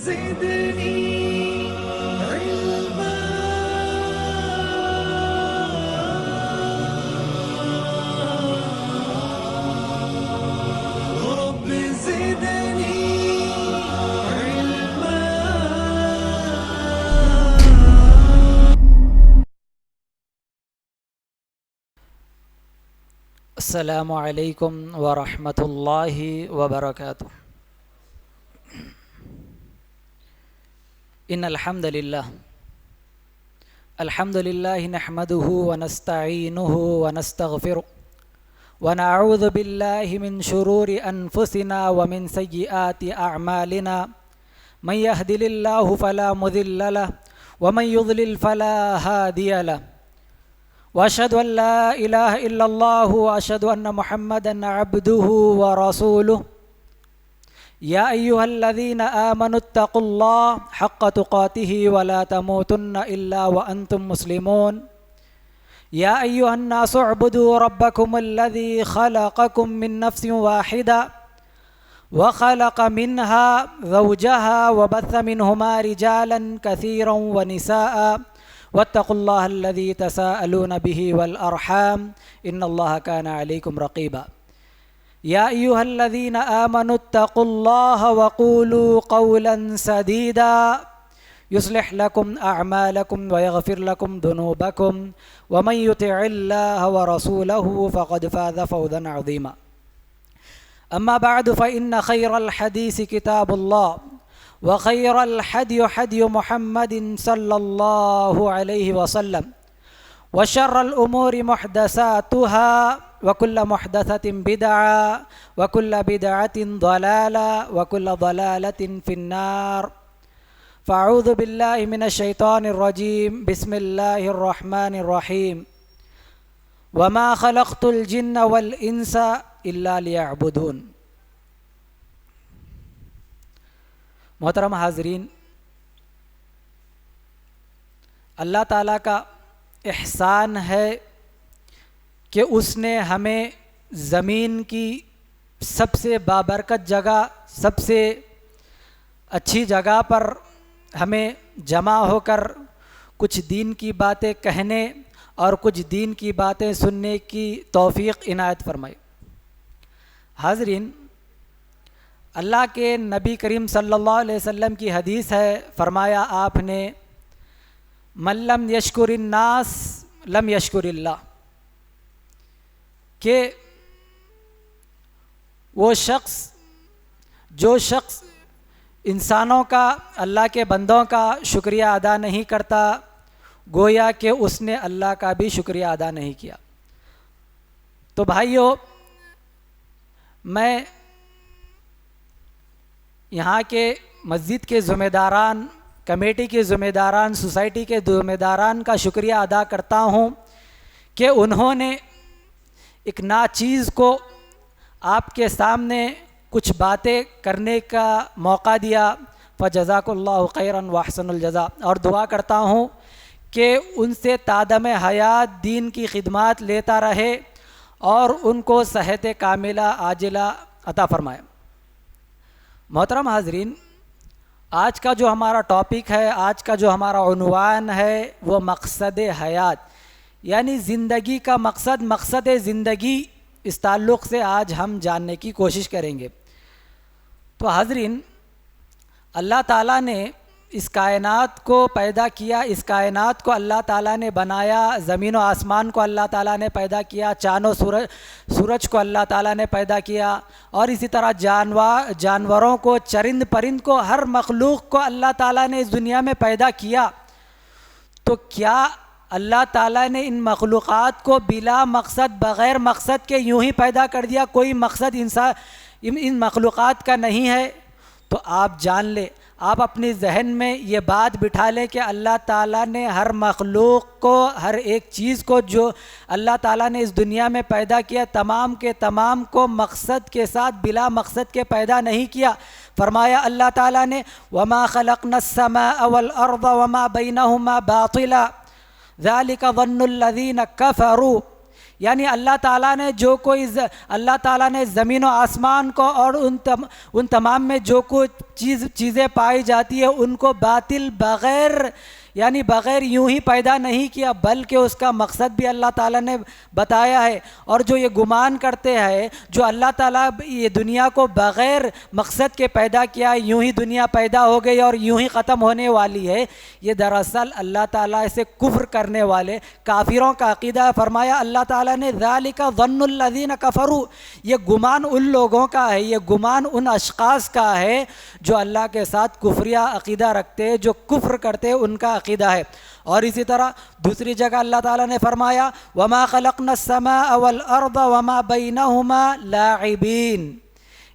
زدني علما رب زدني علما. السلام علیکم ورحمۃ اللہ وبرکاتہ. ان الحمد للہ نحمده ونستعینه ونستغفره ونعوذ باللہ من شرور انفسنا ومن سیئات اعمالنا من يهد الله فلا مضل له ومن يضلل فلا هادي له واشهد ان لا اله الا الله واشهد ان محمدا عبده ورسوله. يا ايها الذين امنوا اتقوا الله حق تقاته ولا تموتن الا وانتم مسلمون. يا ايها الناس اعبدوا ربكم الذي خلقكم من نفس واحده وخلق منها زوجها وبث منهما رجالا كثيرا ونساء واتقوا الله الذي تساءلون به والأرحام إن الله كان عليكم رقيبا. يا أيها الذين آمنوا اتقوا الله وقولوا قولا سديدا يصلح لكم أعمالكم ويغفر لكم ذنوبكم ومن يطع الله ورسوله فقد فاز فوزا عظيما. أما بعد فإن خير الحديث كتاب الله وخير الحدي حدي محمد صلى الله عليه وسلم وشر الأمور محدثاتها وكل محدثة بدعة وكل بدعة ضلالة وكل ضلالة في النار. فأعوذ بالله من الشيطان الرجيم. بسم الله الرحمن الرحيم. وما خلقت الجن والإنس إلا ليعبدون. محترم حاضرین، اللہ تعالیٰ کا احسان ہے کہ اس نے ہمیں زمین کی سب سے بابرکت جگہ، سب سے اچھی جگہ پر ہمیں جمع ہو کر کچھ دین کی باتیں کہنے اور کچھ دین کی باتیں سننے کی توفیق عنایت فرمائی. حاضرین، اللہ کے نبی کریم صلی اللہ علیہ وسلم کی حدیث ہے، فرمایا آپ نے من لم یشکر الناس لم یشکر اللہ، کہ وہ شخص جو شخص انسانوں کا، اللہ کے بندوں کا شکریہ ادا نہیں کرتا، گویا کہ اس نے اللہ کا بھی شکریہ ادا نہیں کیا. تو بھائیو، میں یہاں کے مسجد کے ذمہ داران، کمیٹی کے ذمہ داران، سوسائٹی کے ذمہ داران کا شکریہ ادا کرتا ہوں کہ انہوں نے ایک ناچیز کو آپ کے سامنے کچھ باتیں کرنے کا موقع دیا. فجزاک اللہ خیراً واحسن الجزا. اور دعا کرتا ہوں کہ ان سے تادم حیات دین کی خدمات لیتا رہے اور ان کو صحت کاملہ عاجلہ عطا فرمائے. محترم حاضرین، آج کا جو ہمارا ٹاپک ہے، آج کا جو ہمارا عنوان ہے، وہ مقصد حیات، یعنی زندگی کا مقصد، مقصد زندگی، اس تعلق سے آج ہم جاننے کی کوشش کریں گے. تو حاضرین، اللہ تعالیٰ نے اس کائنات کو پیدا کیا، اس کائنات کو اللہ تعالیٰ نے بنایا، زمین و آسمان کو اللہ تعالیٰ نے پیدا کیا، چاند و سورج کو اللہ تعالیٰ نے پیدا کیا، اور اسی طرح جانوروں کو، چرند پرند کو، ہر مخلوق کو اللہ تعالیٰ نے اس دنیا میں پیدا کیا. تو کیا اللہ تعالیٰ نے ان مخلوقات کو بلا مقصد، بغیر مقصد کے یوں ہی پیدا کر دیا؟ کوئی مقصد ان مخلوقات کا نہیں ہے؟ تو آپ جان لیں، آپ اپنی ذہن میں یہ بات بٹھا لیں کہ اللہ تعالیٰ نے ہر مخلوق کو، ہر ایک چیز کو جو اللہ تعالیٰ نے اس دنیا میں پیدا کیا، تمام کے تمام کو مقصد کے ساتھ، بلا مقصد کے پیدا نہیں کیا. فرمایا اللہ تعالیٰ نے وَمَا خَلَقْنَا السَّمَاءَ وَالْأَرْضَ وَمَا بَيْنَهُمَا بَاطِلًا ذَلِكَ ظَنُّ الَّذِينَ كَفَرُوا. یعنی اللہ تعالیٰ نے اللہ تعالیٰ نے زمین و آسمان کو اور ان تمام میں جو کچھ چیزیں پائی جاتی ہے ان کو باطل بغیر یوں ہی پیدا نہیں کیا، بلکہ اس کا مقصد بھی اللہ تعالیٰ نے بتایا ہے۔ اور جو یہ گمان کرتے ہیں جو اللہ تعالیٰ یہ دنیا کو بغیر مقصد کے پیدا کیا، یوں ہی دنیا پیدا ہو گئی اور یوں ہی ختم ہونے والی ہے، یہ دراصل اللہ تعالیٰ سے کفر کرنے والے کافروں کا عقیدہ ہے۔ فرمایا اللہ تعالیٰ نے ذالک ظن الذین کفروا، یہ گمان ان لوگوں کا ہے، یہ گمان ان اشخاص کا ہے جو اللہ کے ساتھ کفریہ عقیدہ رکھتے، جو کفر کرتے، ان کا عقیدہ ہے۔ اور اسی طرح دوسری جگہ اللہ تعالیٰ نے فرمایا وَمَا خَلَقْنَا السَّمَاءَ وَالْأَرْضَ وَمَا بَيْنَهُمَا لَاعِبِينَ،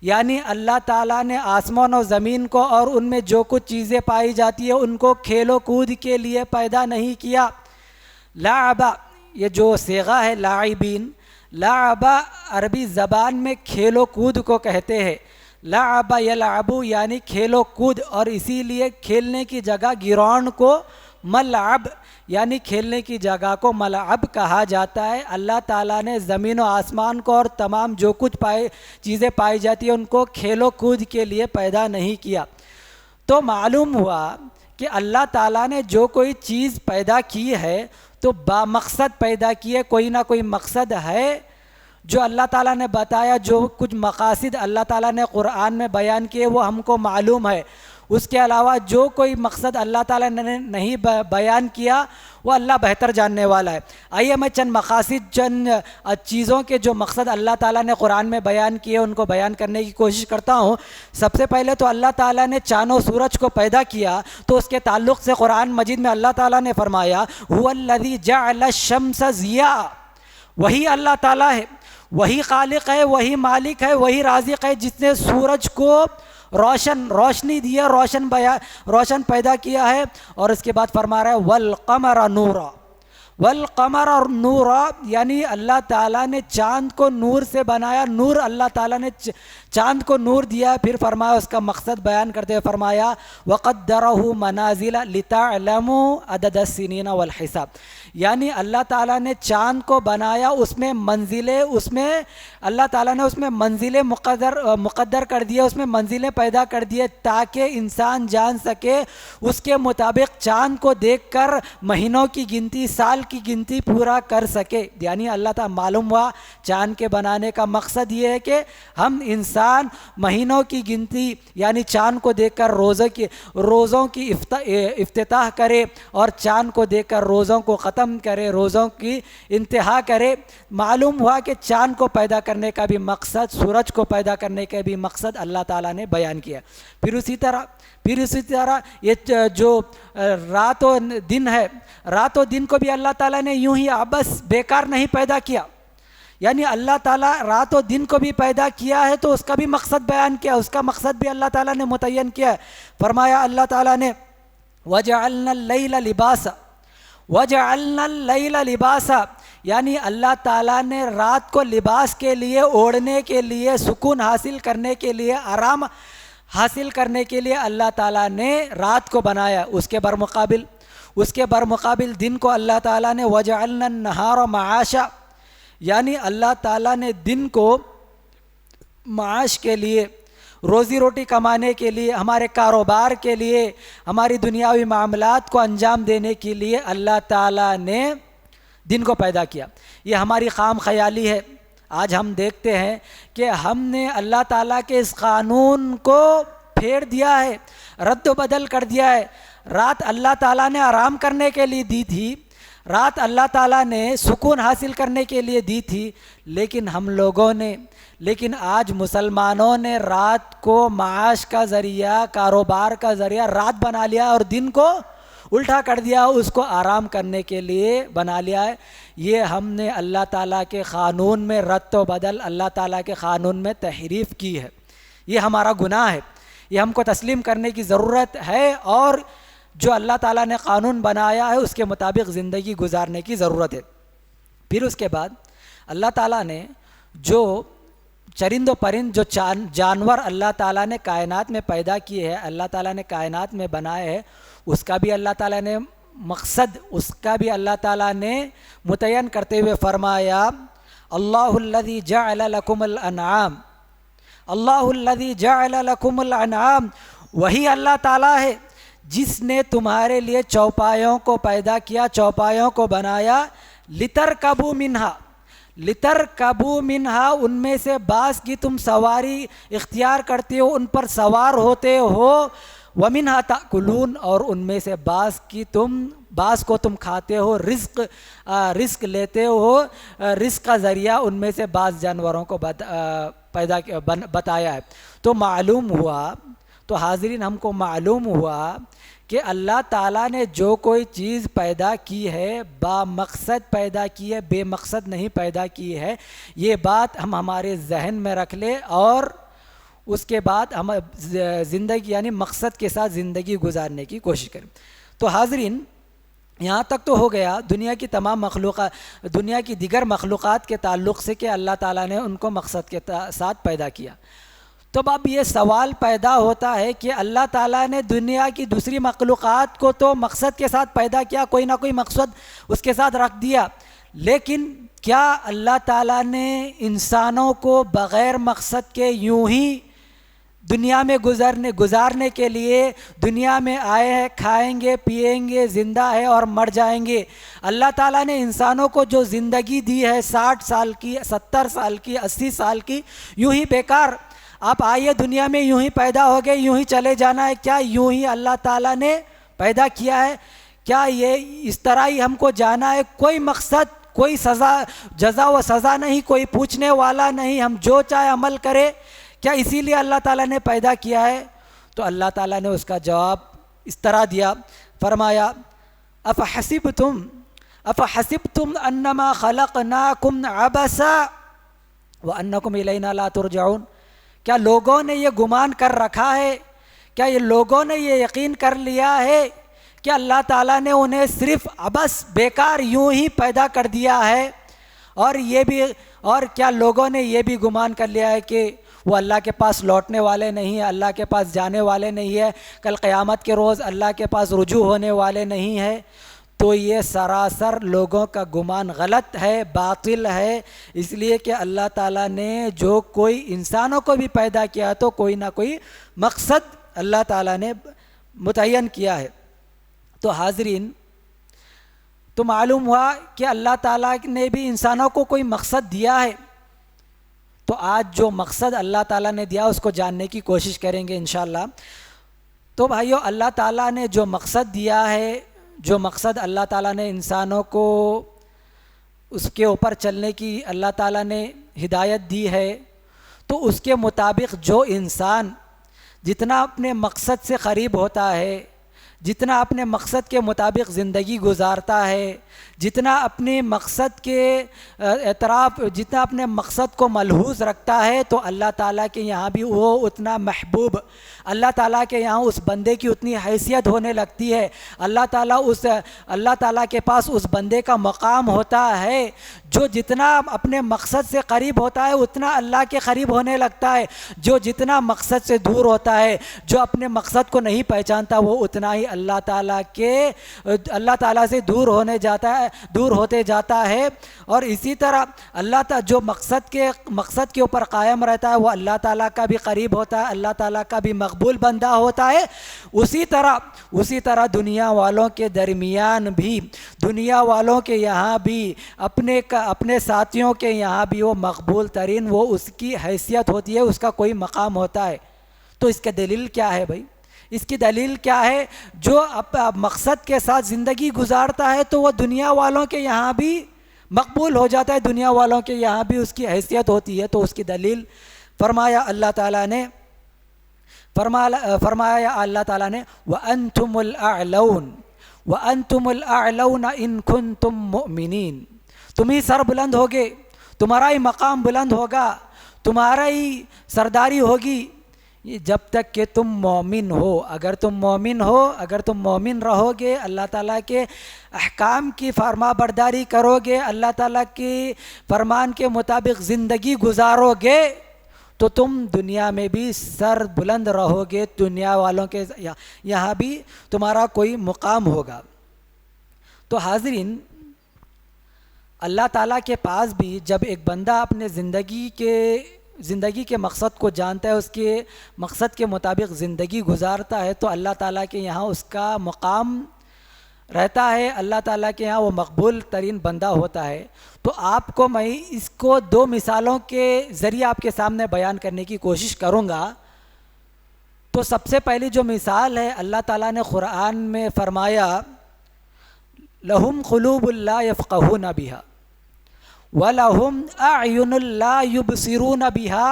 یعنی اللہ تعالیٰ نے آسمان و زمین کو اور ان میں جو کچھ چیزیں پائی جاتی ہیں ان کو کھیل و کود کے لیے پیدا نہیں کیا۔ لعبہ، یہ جو صیغہ ہے لاعبین، لعبہ عربی زبان میں کھیل و کود کو کہتے ہیں۔ لعب یلعب یعنی کھیل و کود، اور اسی لیے کھیلنے کی جگہ گراؤنڈ کو ملعب یعنی کھیلنے کی جگہ کو ملعب کہا جاتا ہے۔ اللہ تعالیٰ نے زمین و آسمان کو اور تمام جو کچھ چیزیں پائی جاتی ہیں ان کو کھیل و کود کے لیے پیدا نہیں کیا۔ تو معلوم ہوا کہ اللہ تعالیٰ نے جو کوئی چیز پیدا کی ہے تو با مقصد پیدا کی ہے، کوئی نہ کوئی مقصد ہے جو اللہ تعالیٰ نے بتایا، جو کچھ مقاصد اللہ تعالیٰ نے قرآن میں بیان کیے وہ ہم کو معلوم ہے۔ اس کے علاوہ جو کوئی مقصد اللہ تعالیٰ نے نہیں بیان کیا وہ اللہ بہتر جاننے والا ہے۔ آئیے میں چند چیزوں کے جو مقصد اللہ تعالیٰ نے قرآن میں بیان کیے ان کو بیان کرنے کی کوشش کرتا ہوں۔ سب سے پہلے تو اللہ تعالیٰ نے چاند و سورج کو پیدا کیا تو اس کے تعلق سے قرآن مجید میں اللہ تعالیٰ نے فرمایا هو الذی جعل الشمس ضیاء، وہی اللہ تعالیٰ ہے، وہی خالق ہے، وہی مالک ہے، وہی رازق ہے جس نے سورج کو روشنی دیا، روشن پیدا کیا ہے۔ اور اس کے بعد فرما رہا ہے والقمر نورا، والقمر اور نورا یعنی اللہ تعالیٰ نے چاند کو نور سے بنایا، نور اللہ تعالیٰ نے چاند کو نور دیا۔ پھر فرمایا اس کا مقصد بیان کرتے ہوئے فرمایا وَقَدَّرَهُ مَنَازِلَ لِتَعْلَمُوا عَدَدَ السِّنِينَ وَالْحِسَابَ، یعنی اللہ تعالیٰ نے چاند کو بنایا، اس میں اللہ تعالیٰ نے اس میں منزلیں مقدر کر دیے، اس میں منزلیں پیدا کر دیے تاکہ انسان جان سکے اس کے مطابق چاند کو دیکھ کر مہینوں کی گنتی، سال کی گنتی پورا کر سکے۔ یعنی اللہ تعالیٰ معلوم ہوا چاند کے بنانے کا مقصد یہ ہے کہ ہم انسان مہینوں کی گنتی یعنی چاند کو دیکھ کر روزوں کی افتتاح کرے اور چاند کو دیکھ کر روزوں کو ختم کرے، روزوں کی انتہا کرے۔ معلوم ہوا کہ چاند کو پیدا کرنے کا بھی مقصد، سورج کو پیدا کرنے کا بھی مقصد اللہ تعالیٰ نے بیان کیا۔ پھر اسی طرح یہ جو رات و دن ہے، رات و دن کو بھی اللہ تعالیٰ نے یوں ہی عبث بیکار نہیں پیدا کیا، یعنی اللہ تعالیٰ رات و دن کو بھی پیدا کیا ہے تو اس کا بھی مقصد بیان کیا، اس کا مقصد بھی اللہ تعالیٰ نے متعین کیا ہے۔ فرمایا اللہ تعالیٰ نے وَجَعَلْنَا اللَّيْلَ لِبَاسًا، وَجَعَلْنَا اللَّيْلَ لِبَاسًا یعنی اللہ تعالیٰ نے رات کو لباس کے لیے، اوڑھنے کے لیے، سکون حاصل کرنے کے لیے، آرام حاصل کرنے کے لیے اللہ تعالیٰ نے رات کو بنایا۔ اس کے برمقابل دن کو اللہ تعالیٰ نے وَجَعَلْنَا النَّهَارَ مَعَاشًا یعنی اللہ تعالیٰ نے دن کو معاش کے لیے، روزی روٹی کمانے کے لیے، ہمارے کاروبار کے لیے، ہماری دنیاوی معاملات کو انجام دینے کے لیے اللہ تعالیٰ نے دن کو پیدا کیا۔ یہ ہماری خام خیالی ہے۔ آج ہم دیکھتے ہیں کہ ہم نے اللہ تعالیٰ کے اس قانون کو پھیر دیا ہے، رد و بدل کر دیا ہے۔ رات اللہ تعالیٰ نے آرام کرنے کے لیے دی تھی، رات اللہ تعالیٰ نے سکون حاصل کرنے کے لیے دی تھی، لیکن آج مسلمانوں نے رات کو معاش کا ذریعہ، کاروبار کا ذریعہ رات بنا لیا اور دن کو الٹا کر دیا، اس کو آرام کرنے کے لیے بنا لیا ہے۔ یہ ہم نے اللہ تعالیٰ کے قانون میں رد و بدل، اللہ تعالیٰ کے قانون میں تحریف کی ہے۔ یہ ہمارا گناہ ہے، یہ ہم کو تسلیم کرنے کی ضرورت ہے، اور جو اللہ تعالیٰ نے قانون بنایا ہے اس کے مطابق زندگی گزارنے کی ضرورت ہے۔ پھر اس کے بعد اللہ تعالیٰ نے جو چرند و پرند، جو جانور اللہ تعالیٰ نے کائنات میں پیدا کیے ہیں، اللہ تعالیٰ نے کائنات میں بنائے ہیں، اس کا بھی اللہ تعالیٰ نے مقصد، اس کا بھی اللہ تعالیٰ نے متعین کرتے ہوئے فرمایا اللہ الذی جعل لکم الانعام، اللہ الذی جعل لکم الانعام، وہی اللہ تعالیٰ ہے جس نے تمہارے لیے چوپایوں کو پیدا کیا، چوپایوں کو بنایا، لترکبوا منہا، لترکبوا منہا، ان میں سے بعض کی تم سواری اختیار کرتے ہو، ان پر سوار ہوتے ہو، ومنہا تأکلون، اور ان میں سے بعض کو تم کھاتے ہو، رزق لیتے ہو، رزق کا ذریعہ ان میں سے بعض جانوروں کو بتایا ہے۔ تو معلوم ہوا، تو حاضرین ہم کو معلوم ہوا کہ اللہ تعالیٰ نے جو کوئی چیز پیدا کی ہے با مقصد پیدا کی ہے، بے مقصد نہیں پیدا کی ہے، یہ بات ہم ہمارے ذہن میں رکھ لیں، اور اس کے بعد ہم زندگی یعنی مقصد کے ساتھ زندگی گزارنے کی کوشش کریں۔ تو حاضرین یہاں تک تو ہو گیا دنیا کی تمام مخلوقات، دنیا کی دیگر مخلوقات کے تعلق سے کہ اللہ تعالیٰ نے ان کو مقصد کے ساتھ پیدا کیا۔ تو اب یہ سوال پیدا ہوتا ہے کہ اللہ تعالیٰ نے دنیا کی دوسری مخلوقات کو تو مقصد کے ساتھ پیدا کیا، کوئی نہ کوئی مقصد اس کے ساتھ رکھ دیا، لیکن کیا اللہ تعالیٰ نے انسانوں کو بغیر مقصد کے یوں ہی دنیا میں گزارنے کے لیے دنیا میں آئے ہیں، کھائیں گے، پیئیں گے، زندہ ہے اور مر جائیں گے؟ اللہ تعالیٰ نے انسانوں کو جو زندگی دی ہے 60 سال کی، 70 سال کی، 80 سال کی، یوں ہی بیکار آپ آئیے دنیا میں یوں ہی پیدا ہو گئے، یوں ہی چلے جانا ہے؟ کیا یوں ہی اللہ تعالیٰ نے پیدا کیا ہے؟ کیا یہ اس طرح ہی ہم کو جانا ہے؟ کوئی مقصد، کوئی جزا و سزا نہیں، کوئی پوچھنے والا نہیں، ہم جو چاہے عمل کرے؟ کیا اسی لیے اللہ تعالیٰ نے پیدا کیا ہے؟ تو اللہ تعالیٰ نے اس کا جواب اس طرح دیا، فرمایا افحسبتم انما خلقناکم عبثا وانکم الینا لا ترجعون، کیا لوگوں نے یہ گمان کر رکھا ہے، کیا یہ لوگوں نے یہ یقین کر لیا ہے کہ اللہ تعالیٰ نے انہیں صرف عبث بیکار یوں ہی پیدا کر دیا ہے؟ اور کیا لوگوں نے یہ بھی گمان کر لیا ہے کہ وہ اللہ کے پاس لوٹنے والے نہیں ہیں، اللہ کے پاس جانے والے نہیں ہیں، کل قیامت کے روز اللہ کے پاس رجوع ہونے والے نہیں ہیں؟ تو یہ سراسر لوگوں کا گمان غلط ہے، باطل ہے، اس لیے کہ اللہ تعالیٰ نے جو کوئی انسانوں کو بھی پیدا کیا تو کوئی نہ کوئی مقصد اللہ تعالیٰ نے متعین کیا ہے۔ تو حاضرین تو معلوم ہوا کہ اللہ تعالیٰ نے بھی انسانوں کو کوئی مقصد دیا ہے، تو آج جو مقصد اللہ تعالیٰ نے دیا اس کو جاننے کی کوشش کریں گے انشاءاللہ۔ تو بھائیو، اللہ تعالیٰ نے جو مقصد دیا ہے، جو مقصد اللہ تعالیٰ نے انسانوں کو اس کے اوپر چلنے کی اللہ تعالیٰ نے ہدایت دی ہے، تو اس کے مطابق جو انسان جتنا اپنے مقصد سے قریب ہوتا ہے، جتنا اپنے مقصد کے مطابق زندگی گزارتا ہے، جتنا اپنے مقصد کے اعتراف، جتنا اپنے مقصد کو ملحوظ رکھتا ہے، تو اللہ تعالیٰ کے یہاں بھی وہ اتنا محبوب، اللہ تعالیٰ کے یہاں اس بندے کی اتنی حیثیت ہونے لگتی ہے، اللہ تعالیٰ کے پاس اس بندے کا مقام ہوتا ہے۔ جو جتنا اپنے مقصد سے قریب ہوتا ہے اتنا اللہ کے قریب ہونے لگتا ہے، جو جتنا مقصد سے دور ہوتا ہے، جو اپنے مقصد کو نہیں پہچانتا، وہ اتنا ہی اللہ تعالیٰ سے دور ہوتے جاتا ہے۔ اور اسی طرح اللہ تعالیٰ جو مقصد کے اوپر قائم رہتا ہے وہ اللہ تعالیٰ کا بھی قریب ہوتا ہے، اللہ تعالیٰ کا بھی مقبول بندہ ہوتا ہے۔ اسی طرح دنیا والوں کے درمیان بھی، دنیا والوں کے یہاں بھی، اپنے ساتھیوں کے یہاں بھی وہ مقبول ترین، وہ اس کی حیثیت ہوتی ہے، اس کا کوئی مقام ہوتا ہے۔ تو اس کا دلیل کیا ہے بھائی؟ اس کی دلیل کیا ہے؟ جو مقصد کے ساتھ زندگی گزارتا ہے تو وہ دنیا والوں کے یہاں بھی مقبول ہو جاتا ہے، دنیا والوں کے یہاں بھی اس کی حیثیت ہوتی ہے۔ تو اس کی دلیل فرمایا اللہ تعالیٰ نے وَأَنْتُمُ الْأَعْلَوْنَ إِن كُنتُم مُؤْمِنِينَ، تم ہی سر بلند ہوگے، تمہارا ہی مقام بلند ہوگا، تمہارا ہی سرداری ہوگی جب تک کہ تم مومن ہو۔ اگر تم مومن رہو گے، اللہ تعالیٰ کے احکام کی فرما برداری کرو گے، اللہ تعالیٰ کے فرمان کے مطابق زندگی گزارو گے، تو تم دنیا میں بھی سر بلند رہو گے، دنیا والوں کے یہاں بھی تمہارا کوئی مقام ہوگا۔ تو حاضرین، اللہ تعالیٰ کے پاس بھی جب ایک بندہ اپنے زندگی کے مقصد کو جانتا ہے، اس کے مقصد کے مطابق زندگی گزارتا ہے، تو اللہ تعالیٰ کے یہاں اس کا مقام رہتا ہے، اللہ تعالیٰ کے یہاں وہ مقبول ترین بندہ ہوتا ہے۔ تو آپ کو میں اس کو 2 مثالوں کے ذریعے آپ کے سامنے بیان کرنے کی کوشش کروں گا۔ تو سب سے پہلی جو مثال ہے، اللہ تعالیٰ نے قرآن میں فرمایا لَهُمْ قُلُوبٌ لَا يَفْقَهُونَ بِهَا وَلَهُمْ أَعْيُنٌ لَا يُبْصِرُونَ بِهَا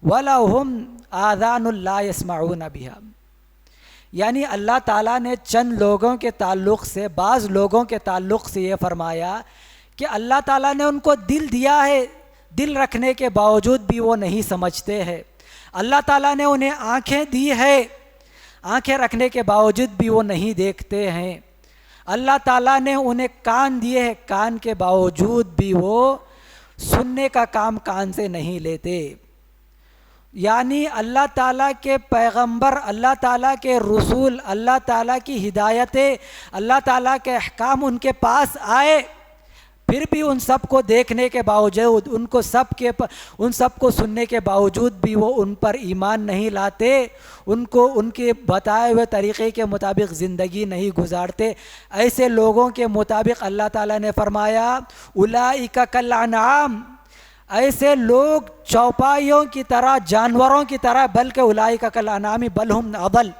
وَلَهُمْ آذَانٌ لَا يَسْمَعُونَ بِهَا۔ یعنی اللہ تعالیٰ نے چند لوگوں کے تعلق سے، بعض لوگوں کے تعلق سے یہ فرمایا کہ اللہ تعالیٰ نے ان کو دل دیا ہے، دل رکھنے کے باوجود بھی وہ نہیں سمجھتے ہیں۔ اللہ تعالیٰ نے انہیں آنکھیں دی ہے، آنکھیں رکھنے کے باوجود بھی وہ نہیں دیکھتے ہیں۔ اللہ تعالیٰ نے انہیں کان دیے ہیں، کان کے باوجود بھی وہ سننے کا کام کان سے نہیں لیتے۔ یعنی اللہ تعالیٰ کے پیغمبر، اللہ تعالیٰ کے رسول، اللہ تعالیٰ کی ہدایتیں، اللہ تعالیٰ کے احکام ان کے پاس آئے، پھر بھی ان سب کو دیکھنے کے باوجود، ان سب کو سننے کے باوجود بھی وہ ان پر ایمان نہیں لاتے، ان کے بتائے ہوئے طریقے کے مطابق زندگی نہیں گزارتے۔ ایسے لوگوں کے مطابق اللہ تعالیٰ نے فرمایا اولئک کالانعام، ایسے لوگ چوپائیوں کی طرح، جانوروں کی طرح، بلکہ اولئک کالانعام بل ہم اضل،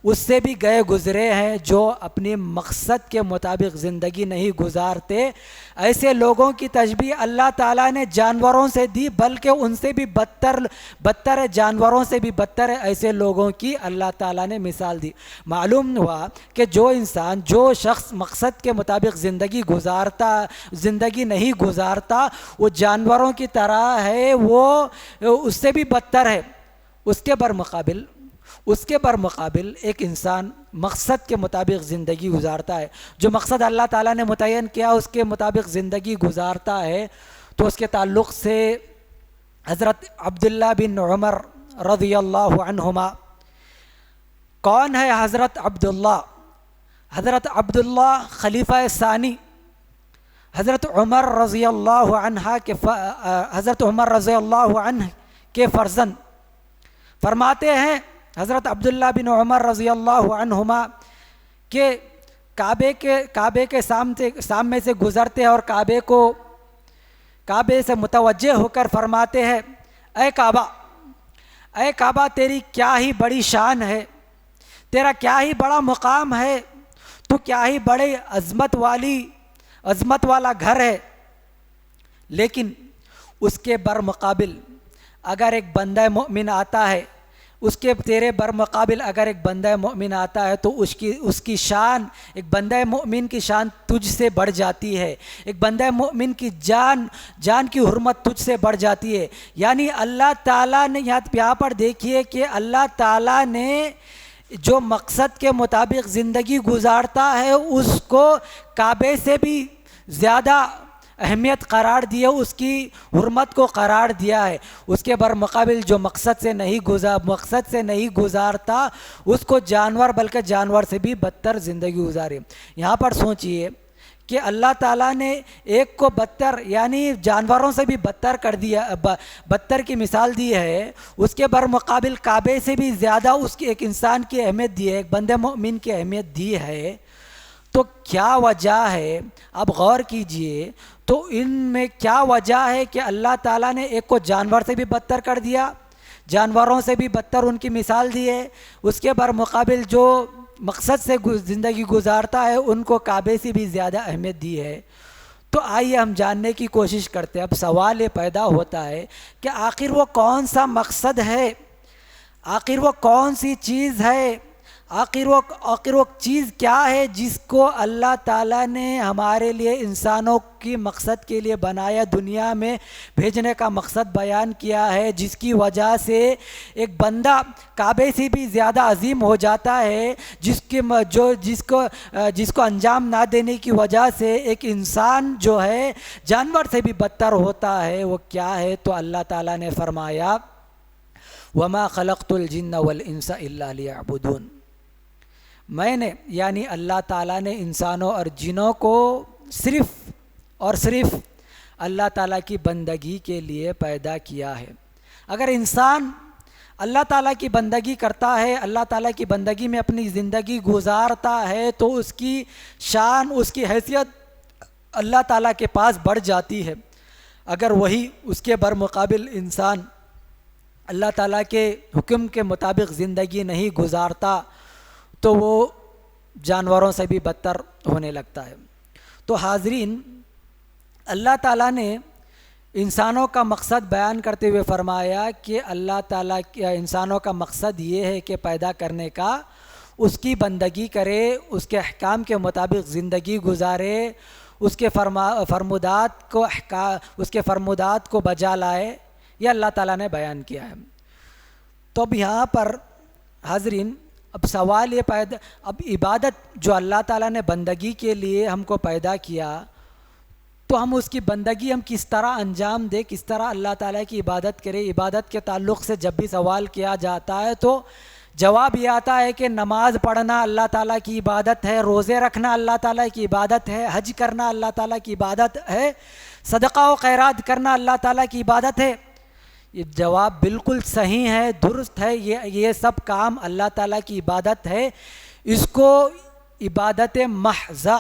اس سے بھی گئے گزرے ہیں جو اپنی مقصد کے مطابق زندگی نہیں گزارتے۔ ایسے لوگوں کی تشبیہ اللہ تعالیٰ نے جانوروں سے دی، بلکہ ان سے بھی بدتر ہے، جانوروں سے بھی بدتر ہے، ایسے لوگوں کی اللہ تعالیٰ نے مثال دی۔ معلوم ہوا کہ جو شخص مقصد کے مطابق زندگی نہیں گزارتا، وہ جانوروں کی طرح ہے، وہ اس سے بھی بدتر ہے۔ اس کے برمقابل ایک انسان مقصد کے مطابق زندگی گزارتا ہے، جو مقصد اللہ تعالیٰ نے متعین کیا اس کے مطابق زندگی گزارتا ہے، تو اس کے تعلق سے حضرت عبداللہ بن عمر رضی اللہ عنہما، کون ہے حضرت عبداللہ؟ حضرت عبداللہ خلیفہ ثانی حضرت عمر رضی اللہ عنہ کے فرزند۔ فرماتے ہیں حضرت عبداللہ بن عمر رضی اللہ عنہما کہ کعبے کے سامنے سے گزرتے ہیں اور کعبے سے متوجہ ہو کر فرماتے ہیں اے کعبہ تیری کیا ہی بڑی شان ہے، تیرا کیا ہی بڑا مقام ہے، تو کیا ہی بڑے عظمت والا گھر ہے، لیکن اس کے برمقابل اگر ایک بندہ مومن آتا ہے، تیرے برمقابل اگر ایک بندہ مومن آتا ہے تو اس کی شان، ایک بندہ مومن کی شان تجھ سے بڑھ جاتی ہے، ایک بندہ مومن کی جان کی حرمت تجھ سے بڑھ جاتی ہے۔ یعنی اللہ تعالیٰ نے یہاں پر دیکھیے کہ اللہ تعالیٰ نے جو مقصد کے مطابق زندگی گزارتا ہے اس کو کعبے سے بھی زیادہ اہمیت قرار دیا، اس کی حرمت کو قرار دیا ہے۔ اس کے برمقابل جو مقصد سے نہیں گزارتا اس کو بلکہ جانور سے بھی بدتر زندگی گزارے۔ یہاں پر سوچئے کہ اللہ تعالیٰ نے ایک کو بدتر یعنی جانوروں سے بھی بدتر کر دیا، بدتر کی مثال دی ہے، اس کے برمقابل کعبے سے بھی زیادہ اس کی ایک انسان کی اہمیت دی ہے، ایک بندہ مومن کی اہمیت دی ہے، تو کیا وجہ ہے؟ اب غور کیجئے تو ان میں کیا وجہ ہے کہ اللہ تعالیٰ نے ایک کو جانور سے بھی بدتر کر دیا، جانوروں سے بھی بدتر ان کی مثال دی ہے، اس کے برمقابل جو مقصد سے زندگی گزارتا ہے ان کو کعبے سے بھی زیادہ اہمیت دی ہے۔ تو آئیے ہم جاننے کی کوشش کرتے ہیں۔ اب سوال یہ پیدا ہوتا ہے کہ آخر وہ کون سا مقصد ہے، آخر وہ کون سی چیز ہے، آخر وہ چیز کیا ہے جس کو اللہ تعالیٰ نے ہمارے لیے انسانوں کی مقصد کے لیے بنایا، دنیا میں بھیجنے کا مقصد بیان کیا ہے، جس کی وجہ سے ایک بندہ کعبے سے بھی زیادہ عظیم ہو جاتا ہے، جس کو انجام نہ دینے کی وجہ سے ایک انسان جو ہے جانور سے بھی بدتر ہوتا ہے، وہ کیا ہے؟ تو اللہ تعالیٰ نے فرمایا وَمَا خَلَقْتُ الْجِنَّ وَالْإِنسَ إِلَّا لِيَعْبُدُونَ، میں نے یعنی اللہ تعالیٰ نے انسانوں اور جنوں کو صرف اور صرف اللہ تعالیٰ کی بندگی کے لیے پیدا کیا ہے۔ اگر انسان اللہ تعالیٰ کی بندگی کرتا ہے، اللہ تعالیٰ کی بندگی میں اپنی زندگی گزارتا ہے، تو اس کی شان، اس کی حیثیت اللہ تعالیٰ کے پاس بڑھ جاتی ہے۔ اگر وہی اس کے برمقابل انسان اللہ تعالیٰ کے حکم کے مطابق زندگی نہیں گزارتا تو وہ جانوروں سے بھی بدتر ہونے لگتا ہے۔ تو حاضرین، اللہ تعالیٰ نے انسانوں کا مقصد بیان کرتے ہوئے فرمایا کہ اللہ تعالیٰ انسانوں کا مقصد یہ ہے کہ پیدا کرنے کا، اس کی بندگی کرے، اس کے احکام کے مطابق زندگی گزارے، اس کے فرمودات کو بجا لائے، یہ اللہ تعالیٰ نے بیان کیا ہے۔ تو اب یہاں پر حاضرین، اب سوال یہ اب عبادت جو اللہ تعالیٰ نے بندگی کے لیے ہم کو پیدا کیا، تو ہم اس کی بندگی ہم کس طرح انجام دیں، کس طرح اللہ تعالیٰ کی عبادت کرے۔ عبادت کے تعلق سے جب بھی سوال کیا جاتا ہے تو جواب یہ آتا ہے کہ نماز پڑھنا اللہ تعالیٰ کی عبادت ہے، روزے رکھنا اللہ تعالیٰ کی عبادت ہے، حج کرنا اللہ تعالیٰ کی عبادت ہے، صدقہ و خیرات کرنا اللہ تعالیٰ کی عبادت ہے۔ یہ جواب بالکل صحیح ہے، درست ہے، یہ سب کام اللہ تعالیٰ کی عبادت ہے۔ اس کو عبادت محضہ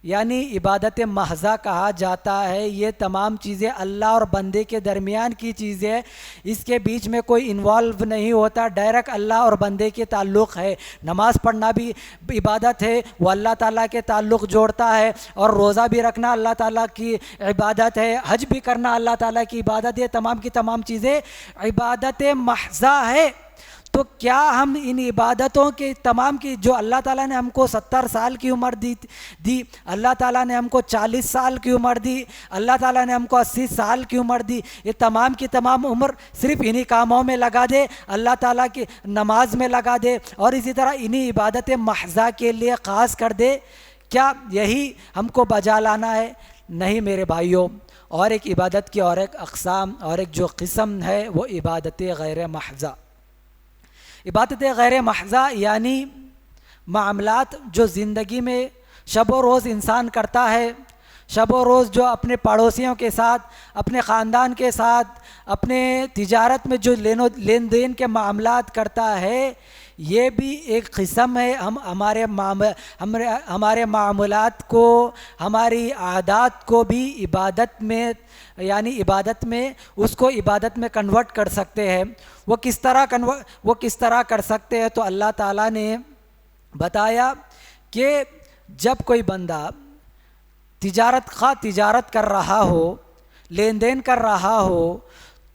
یعنی عبادت محضہ کہا جاتا ہے۔ یہ تمام چیزیں اللہ اور بندے کے درمیان کی چیزیں، اس کے بیچ میں کوئی انوالو نہیں ہوتا، ڈائریکٹ اللہ اور بندے کے تعلق ہے۔ نماز پڑھنا بھی عبادت ہے، وہ اللہ تعالیٰ کے تعلق جوڑتا ہے، اور روزہ بھی رکھنا اللہ تعالیٰ کی عبادت ہے، حج بھی کرنا اللہ تعالیٰ کی عبادت ہے۔ تمام کی تمام چیزیں عبادت محضہ ہے۔ تو کیا ہم ان عبادتوں کے تمام کی جو اللہ تعالیٰ نے ہم کو 70 سال کی عمر دی، اللہ تعالیٰ نے ہم کو 40 سال کی عمر دی، اللہ تعالیٰ نے ہم کو 80 سال کی عمر دی، یہ تمام کی تمام عمر صرف انہی کاموں میں لگا دے، اللہ تعالیٰ کی نماز میں لگا دے، اور اسی طرح انہی عبادت محضہ کے لیے خاص کر دے؟ کیا یہی ہم کو بجا لانا ہے؟ نہیں میرے بھائیوں، اور ایک عبادت کی اور ایک اقسام اور ایک جو قسم ہے وہ عبادت غیر محضہ۔ عبادت غیر محضہ یعنی معاملات جو زندگی میں شب و روز انسان کرتا ہے، شب و روز جو اپنے پڑوسیوں کے ساتھ، اپنے خاندان کے ساتھ، اپنے تجارت میں جو لین دین کے معاملات کرتا ہے، یہ بھی ایک قسم ہے۔ ہم ہمارے معاملات کو، ہماری عادات کو بھی عبادت میں یعنی عبادت میں اس کو عبادت میں کنورٹ کر سکتے ہیں۔ وہ کس طرح کر سکتے ہیں؟ تو اللہ تعالیٰ نے بتایا کہ جب کوئی بندہ تجارت کر رہا ہو، لین دین کر رہا ہو،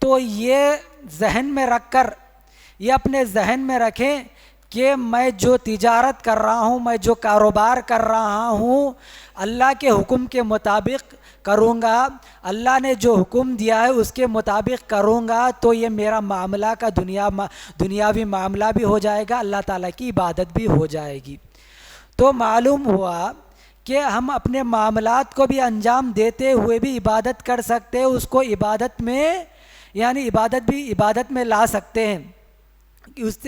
تو یہ ذہن میں رکھ کر، یہ اپنے ذہن میں رکھیں کہ میں جو تجارت کر رہا ہوں، میں جو کاروبار کر رہا ہوں، اللہ کے حکم کے مطابق کروں گا، اللہ نے جو حکم دیا ہے اس کے مطابق کروں گا، تو یہ میرا معاملہ کا دنیاوی معاملہ بھی ہو جائے گا، اللہ تعالیٰ کی عبادت بھی ہو جائے گی۔ تو معلوم ہوا کہ ہم اپنے معاملات کو بھی انجام دیتے ہوئے بھی عبادت کر سکتے ہیں، اس کو عبادت میں یعنی عبادت میں لا سکتے ہیں۔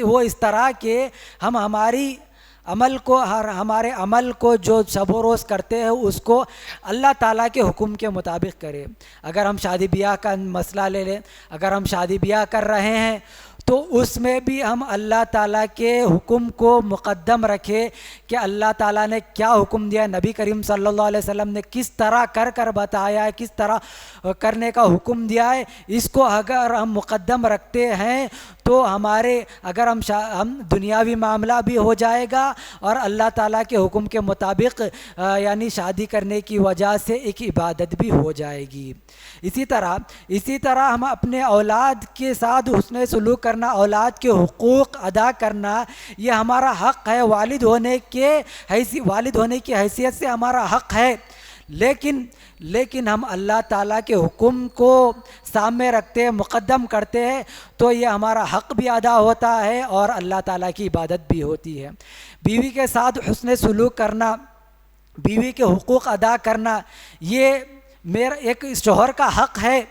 وہ اس طرح کہ ہم ہمارے عمل کو جو شب و روز کرتے ہیں اس کو اللہ تعالیٰ کے حکم کے مطابق کرے۔ اگر ہم شادی بیاہ کا مسئلہ لے لیں، اگر ہم شادی بیاہ کر رہے ہیں تو اس میں بھی ہم اللہ تعالیٰ کے حکم کو مقدم رکھے کہ اللہ تعالیٰ نے کیا حکم دیا، نبی کریم صلی اللہ علیہ وسلم نے کس طرح کر بتایا ہے، کس طرح کرنے کا حکم دیا ہے، اس کو اگر ہم مقدم رکھتے ہیں تو اگر ہم دنیاوی معاملہ بھی ہو جائے گا، اور اللہ تعالیٰ کے حکم کے مطابق یعنی شادی کرنے کی وجہ سے ایک عبادت بھی ہو جائے گی۔ اسی طرح ہم اپنے اولاد کے ساتھ حسن سلوک کرنا، اولاد کے حقوق ادا کرنا، یہ ہمارا حق ہے، والد ہونے کی حیثیت سے ہمارا حق ہے۔ لیکن ہم اللہ تعالیٰ کے حکم کو سامنے رکھتے ہیں، مقدم کرتے ہیں، تو یہ ہمارا حق بھی ادا ہوتا ہے اور اللہ تعالیٰ کی عبادت بھی ہوتی ہے۔ بیوی کے ساتھ حسن سلوک کرنا، بیوی کے حقوق ادا کرنا، یہ میرا ایک شوہر کا حق ہے،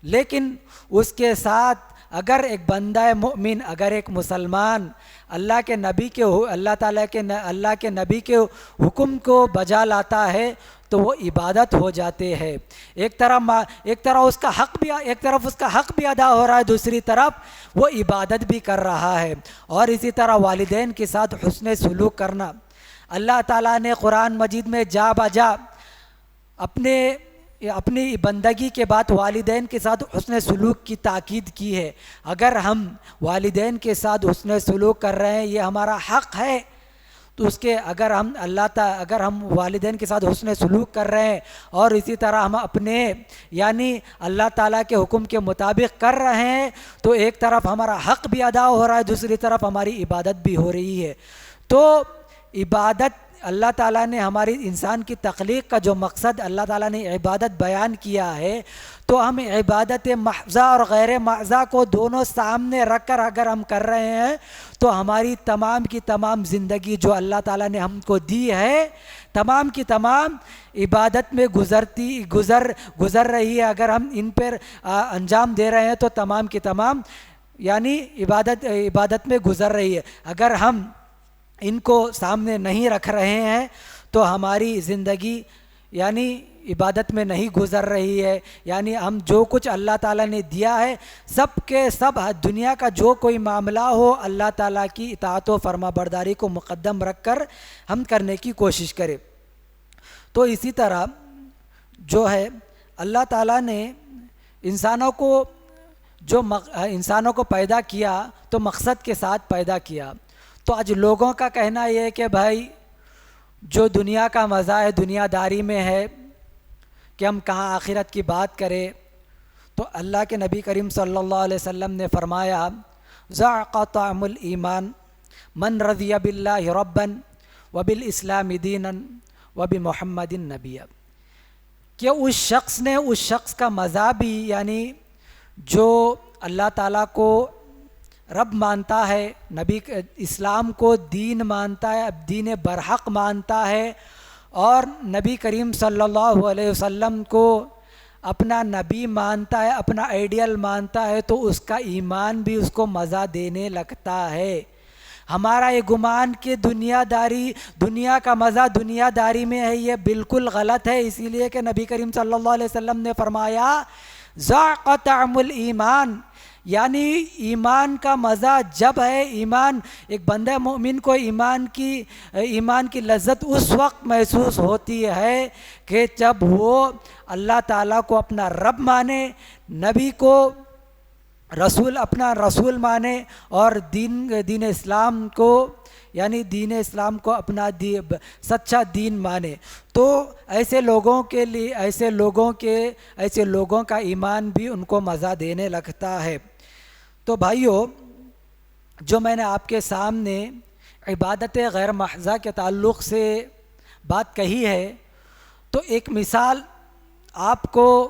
لیکن اس کے ساتھ اگر ایک بندہ مومن، اگر ایک مسلمان اللہ کے نبی کے اللہ کے نبی کے حکم کو بجا لاتا ہے تو وہ عبادت ہو جاتے ہیں۔ ایک طرف اس کا حق بھی ادا ہو رہا ہے، دوسری طرف وہ عبادت بھی کر رہا ہے۔ اور اسی طرح والدین کے ساتھ حسن سلوک کرنا، اللہ تعالیٰ نے قرآن مجید میں جا بجا اپنی بندگی کے بعد والدین کے ساتھ حسن سلوک کی تاکید کی ہے۔ اگر ہم والدین کے ساتھ حسن سلوک کر رہے ہیں، یہ ہمارا حق ہے، تو اگر ہم والدین کے ساتھ حسن سلوک کر رہے ہیں اور اسی طرح ہم یعنی اللہ تعالیٰ کے حکم کے مطابق کر رہے ہیں، تو ایک طرف ہمارا حق بھی ادا ہو رہا ہے، دوسری طرف ہماری عبادت بھی ہو رہی ہے۔ تو عبادت، اللہ تعالیٰ نے ہماری انسان کی تخلیق کا جو مقصد اللہ تعالیٰ نے عبادت بیان کیا ہے، تو ہم عبادت محضہ اور غیر محضہ کو دونوں سامنے رکھ کر اگر ہم کر رہے ہیں تو ہماری تمام کی تمام زندگی جو اللہ تعالیٰ نے ہم کو دی ہے، تمام کی تمام عبادت میں گزر رہی ہے۔ اگر ہم ان پر انجام دے رہے ہیں تو تمام کی تمام یعنی عبادت میں گزر رہی ہے۔ اگر ہم ان کو سامنے نہیں رکھ رہے ہیں تو ہماری زندگی یعنی عبادت میں نہیں گزر رہی ہے۔ یعنی ہم جو کچھ اللہ تعالیٰ نے دیا ہے، سب کے سب دنیا کا جو کوئی معاملہ ہو، اللہ تعالیٰ کی اطاعت و فرما برداری کو مقدم رکھ کر ہم کرنے کی کوشش کریں۔ تو اسی طرح جو ہے اللہ تعالیٰ نے انسانوں کو پیدا کیا تو مقصد کے ساتھ پیدا کیا۔ تو آج لوگوں کا کہنا یہ ہے کہ بھائی جو دنیا کا مزہ ہے دنیا داری میں ہے، کہ ہم کہاں آخرت کی بات کریں۔ تو اللہ کے نبی کریم صلی اللہ علیہ وسلم نے فرمایا، ذاق طعم الایمان من رضی باللہ ربا وبالاسلام دینا وبمحمد نبیا، کہ اس شخص کا مزہ بھی یعنی جو اللہ تعالیٰ کو رب مانتا ہے، نبی اسلام کو دین مانتا ہے، دین برحق مانتا ہے، اور نبی کریم صلی اللہ علیہ وسلم کو اپنا نبی مانتا ہے، اپنا آئیڈیل مانتا ہے، تو اس کا ایمان بھی اس کو مزہ دینے لگتا ہے۔ ہمارا یہ گمان کہ دنیا کا مزہ دنیا داری میں ہے، یہ بالکل غلط ہے۔ اسی لیے کہ نبی کریم صلی اللہ علیہ وسلم نے فرمایا، ذاق طعم الایمان، یعنی ایمان کا مزہ جب ہے، ایک بندہ مومن کو ایمان کی لذت اس وقت محسوس ہوتی ہے کہ جب وہ اللہ تعالیٰ کو اپنا رب مانے، نبی کو اپنا رسول مانے، اور دین اسلام کو اپنا سچا دین مانے۔ تو ایسے لوگوں کا ایمان بھی ان کو مزہ دینے لگتا ہے۔ تو بھائیو، جو میں نے آپ کے سامنے عبادت غیر محضہ کے تعلق سے بات کہی ہے، تو ایک مثال آپ کو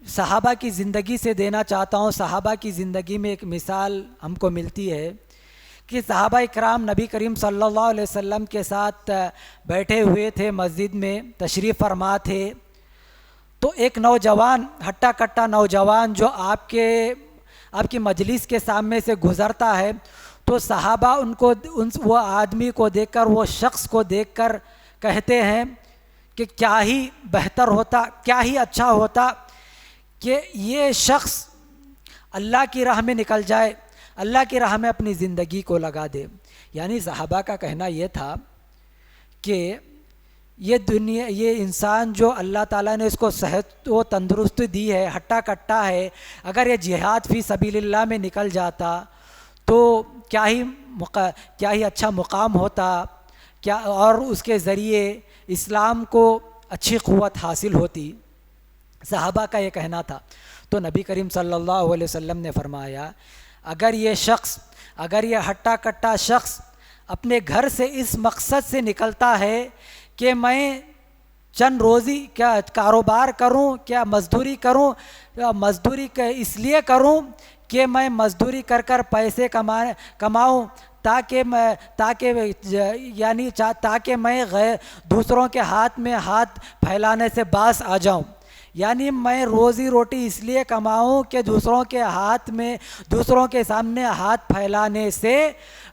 صحابہ کی زندگی سے دینا چاہتا ہوں۔ صحابہ کی زندگی میں ایک مثال ہم کو ملتی ہے کہ صحابہ اکرام نبی کریم صلی اللہ علیہ وسلم کے ساتھ بیٹھے ہوئے تھے، مسجد میں تشریف فرما تھے۔ تو ایک نوجوان، ہٹا کٹا نوجوان جو آپ کی مجلس کے سامنے سے گزرتا ہے، تو صحابہ وہ آدمی کو دیکھ کر، وہ شخص کو دیکھ کر کہتے ہیں کہ کیا ہی بہتر ہوتا، کیا ہی اچھا ہوتا کہ یہ شخص اللہ کی راہ میں نکل جائے، اللہ کی راہ میں اپنی زندگی کو لگا دے۔ یعنی صحابہ کا کہنا یہ تھا کہ یہ انسان جو اللہ تعالیٰ نے اس کو صحت و تندرستی دی ہے، ہٹا کٹا ہے، اگر یہ جہاد فی سبیل اللہ میں نکل جاتا تو کیا ہی اچھا مقام ہوتا، اور اس کے ذریعے اسلام کو اچھی قوت حاصل ہوتی۔ صحابہ کا یہ کہنا تھا۔ تو نبی کریم صلی اللہ علیہ وسلم نے فرمایا، اگر یہ ہٹا کٹا شخص اپنے گھر سے اس مقصد سے نکلتا ہے کہ میں چند روزی کیا کاروبار کروں، کیا مزدوری کروں، مزدوری اس لیے کروں کہ میں مزدوری کر پیسے کماؤں تاکہ میں دوسروں کے ہاتھ میں ہاتھ پھیلانے سے باز آ جاؤں، یعنی میں روزی روٹی اس لیے کماؤں کہ دوسروں کے ہاتھ میں، دوسروں کے سامنے ہاتھ پھیلانے سے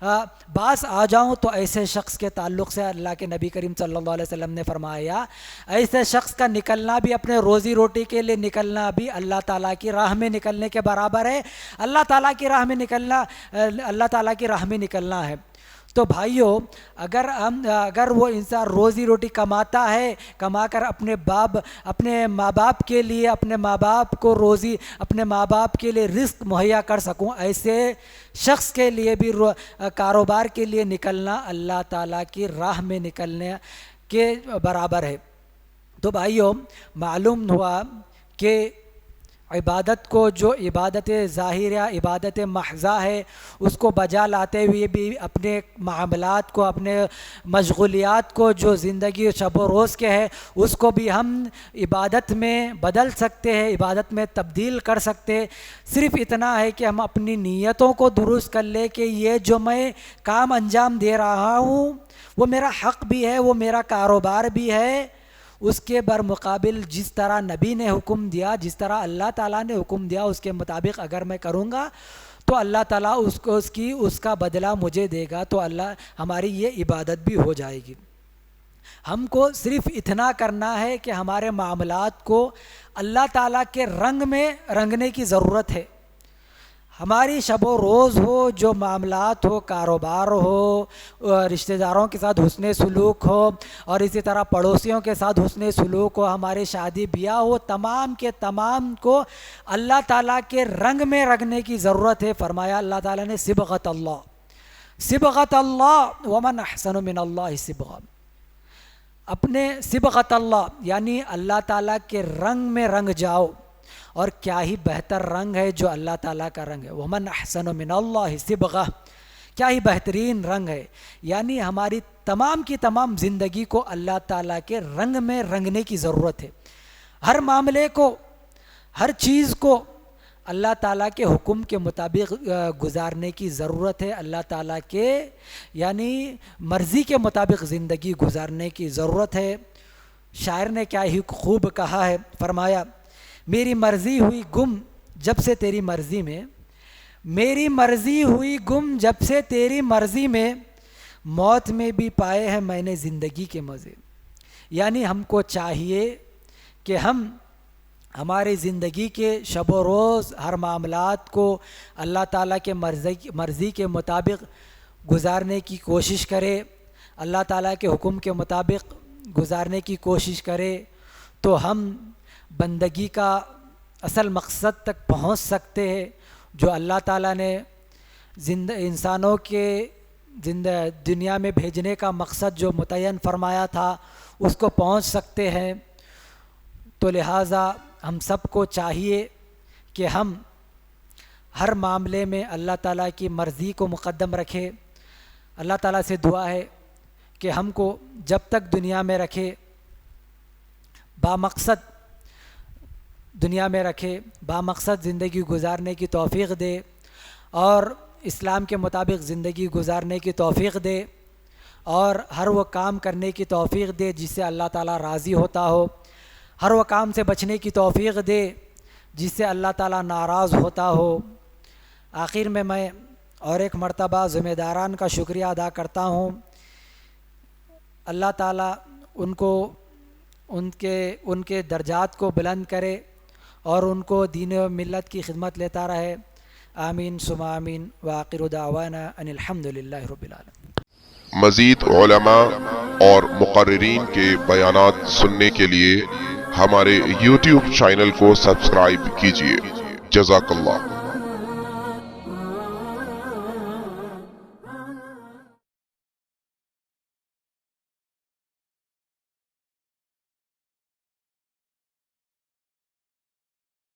باز آ جاؤں، تو ایسے شخص کے تعلق سے اللہ کے نبی کریم صلی اللہ علیہ وسلم نے فرمایا ایسے شخص کا نکلنا بھی، اپنے روزی روٹی کے لیے نکلنا بھی اللہ تعالیٰ کی راہ میں نکلنے کے برابر ہے۔ اللہ تعالیٰ کی راہ میں نکلنا، اللہ تعالیٰ کی راہ میں نکلنا ہے۔ تو بھائیوں، اگر وہ انسان روزی روٹی کماتا ہے، کما کر اپنے ماں باپ کے لیے، اپنے ماں باپ کو روزی، اپنے ماں باپ کے لیے رزق مہیا کر سکوں، ایسے شخص کے لیے بھی کاروبار کے لیے نکلنا اللہ تعالیٰ کی راہ میں نکلنے کے برابر ہے۔ تو بھائیوں، معلوم ہوا کہ عبادت کو، جو عبادت ظاہرہ، عبادت محضہ ہے، اس کو بجا لاتے ہوئے بھی اپنے معاملات کو، اپنے مشغولیات کو، جو زندگی شب و روز کے ہے، اس کو بھی ہم عبادت میں بدل سکتے ہیں، عبادت میں تبدیل کر سکتے ہیں۔ صرف اتنا ہے کہ ہم اپنی نیتوں کو درست کر لیں کہ یہ جو میں کام انجام دے رہا ہوں وہ میرا حق بھی ہے، وہ میرا کاروبار بھی ہے۔ اس کے برمقابل جس طرح نبی نے حکم دیا، جس طرح اللہ تعالیٰ نے حکم دیا، اس کے مطابق اگر میں کروں گا تو اللہ تعالیٰ اس کا بدلہ مجھے دے گا، تو ہماری یہ عبادت بھی ہو جائے گی۔ ہم کو صرف اتنا کرنا ہے کہ ہمارے معاملات کو اللہ تعالیٰ کے رنگ میں رنگنے کی ضرورت ہے۔ ہماری شب و روز ہو، جو معاملات ہو، کاروبار ہو، رشتہ داروں کے ساتھ حسن سلوک ہو، اور اسی طرح پڑوسیوں کے ساتھ حسن سلوک ہو، ہمارے شادی بیاہ ہو، تمام کے تمام کو اللہ تعالیٰ کے رنگ میں رنگنے کی ضرورت ہے۔ فرمایا اللہ تعالیٰ نے صبغۃ اللہ، صبغۃ اللہ ومن احسن من اللہ صبغہ، اپنے صبغۃ اللہ یعنی اللہ تعالیٰ کے رنگ میں رنگ جاؤ، اور کیا ہی بہتر رنگ ہے جو اللہ تعالیٰ کا رنگ ہے۔ وَمَنْ أَحْسَنُ مِنَ اللَّهِ صِبْغَةً، کیا ہی بہترین رنگ ہے۔ یعنی ہماری تمام کی تمام زندگی کو اللہ تعالیٰ کے رنگ میں رنگنے کی ضرورت ہے۔ ہر معاملے کو، ہر چیز کو اللہ تعالیٰ کے حکم کے مطابق گزارنے کی ضرورت ہے۔ اللہ تعالیٰ کے یعنی مرضی کے مطابق زندگی گزارنے کی ضرورت ہے۔ شاعر نے کیا ہی خوب کہا ہے، فرمایا میری مرضی ہوئی گم جب سے تیری مرضی میں، میری مرضی ہوئی گم جب سے تیری مرضی میں، موت میں بھی پائے ہیں میں نے زندگی کے مزے۔ یعنی ہم کو چاہیے کہ ہم ہماری زندگی کے شب و روز ہر معاملات کو اللہ تعالیٰ کے مرضی کے مطابق گزارنے کی کوشش کرے، اللہ تعالیٰ کے حکم کے مطابق گزارنے کی کوشش کرے، تو ہم بندگی کا اصل مقصد تک پہنچ سکتے ہیں، جو اللہ تعالیٰ نے انسانوں کے دنیا میں بھیجنے کا مقصد جو متعین فرمایا تھا، اس کو پہنچ سکتے ہیں۔ تو لہٰذا ہم سب کو چاہیے کہ ہم ہر معاملے میں اللہ تعالیٰ کی مرضی کو مقدم رکھے۔ اللہ تعالیٰ سے دعا ہے کہ ہم کو جب تک دنیا میں رکھے، بامقصد دنیا میں رکھے، بامقصد زندگی گزارنے کی توفیق دے، اور اسلام کے مطابق زندگی گزارنے کی توفیق دے، اور ہر وہ کام کرنے کی توفیق دے جس سے اللہ تعالیٰ راضی ہوتا ہو، ہر وہ کام سے بچنے کی توفیق دے جس سے اللہ تعالیٰ ناراض ہوتا ہو۔ آخر میں اور ایک مرتبہ ذمہ داران کا شکریہ ادا کرتا ہوں۔ اللہ تعالیٰ ان کو ان کے درجات کو بلند کرے اور ان کو دین و ملت کی خدمت لیتا رہے۔ آمین ثم آمین، وآخر دعوانا ان الحمد للہ رب العالمین۔ مزید علماء اور مقررین کے بیانات سننے کے لیے ہمارے YouTube چینل کو سبسکرائب کیجیے۔ جزاک اللہ۔